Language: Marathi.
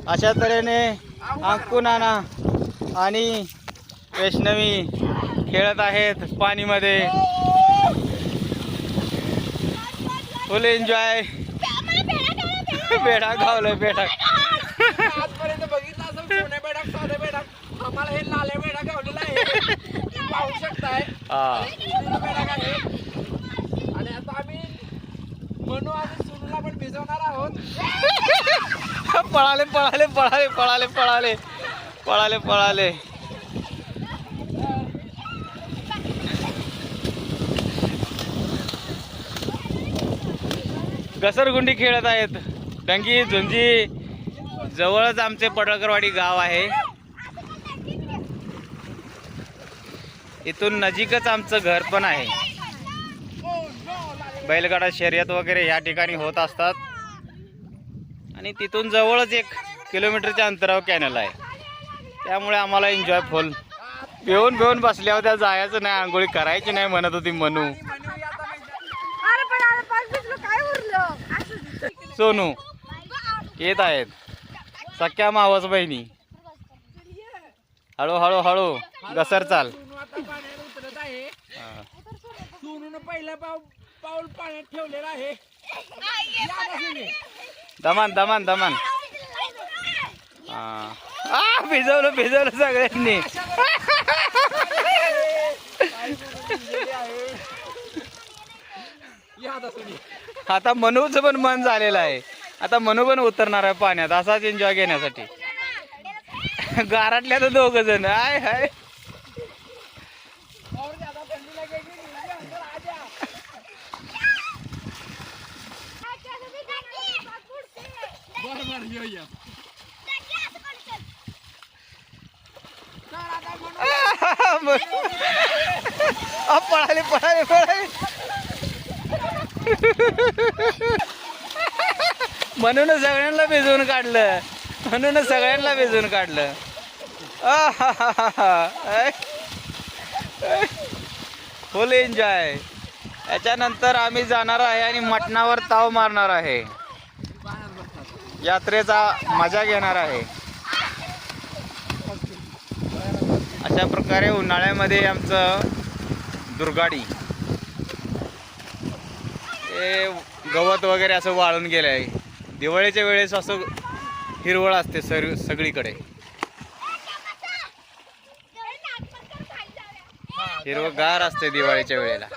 अशा तऱ्हेने अंकु नाना आणि वैष्णवी खेळत आहेत पाणीमध्ये. Full enjoy. बेडा गावलं बेडा. आजपर्यंत बघितलं असं सोन्या बेडाक साधे बेडाक आम्हाला हे लाल्या बेडा गावलेला आहे. पाहू शकताय बेडाक आहे. आणि आता आम्ही मनू आणि सुनूला पण भिजवणार आहोत. पळाले पळाले पळाले पळाले पळाले पळाले पळाले. घसरगुंडी खेळत आहेत. डंगी झुंजी. जवळच आमचे पडळकरवाडी गाव आहे. इथून नजीकच आमचं घर पण आहे. बैलगाडा शर्यत वगैरे या ठिकाणी होत असतात. आणि तिथून जवळच 1 किलोमीटरच्या अंतरावर कॅनल आहे. त्यामुळे आम्हाला एन्जॉय फुल. पिऊन पिऊन बसल्या होत्या. जायचं नाही, आंघोळी करायची नाही म्हणत होती मनू. सोनू येत आहेत. सख्या मावस बहिणी. हळूहळू हळू घसर चाल. उतरत आहे. सोनून पहिला पाऊल पाण्यात ठेवलेला आहे. दमान दमान दमान. भिजवलं भिजवलं सगळ्यांनी. आता मनूचं पण मन झालेलं आहे. आता मनू पण उतरणार आहे पाण्यात असाच एन्जॉय घेण्यासाठी. गारातल्या तर 2 जण आहे. हाय पळाले पळाले पळाले. म्हणून सगळ्यांना भिजवून काढलं. म्हणून सगळ्यांना भिजवून काढलं. फुल एन्जॉय. याच्यानंतर आम्ही जाणार आहे आणि मटणावर ताव मारणार आहे. यात्रेचा मजा घेणार आहे. अशा प्रकारे उन्हाळ्यामध्ये आमचं दुर्गाडी हे गवत वगैरे असं वाळून गेलं आहे. दिवाळीच्या वेळेस असं हिरवळ असते सगळीकडे. हिरवगार असते दिवाळीच्या वेळेला.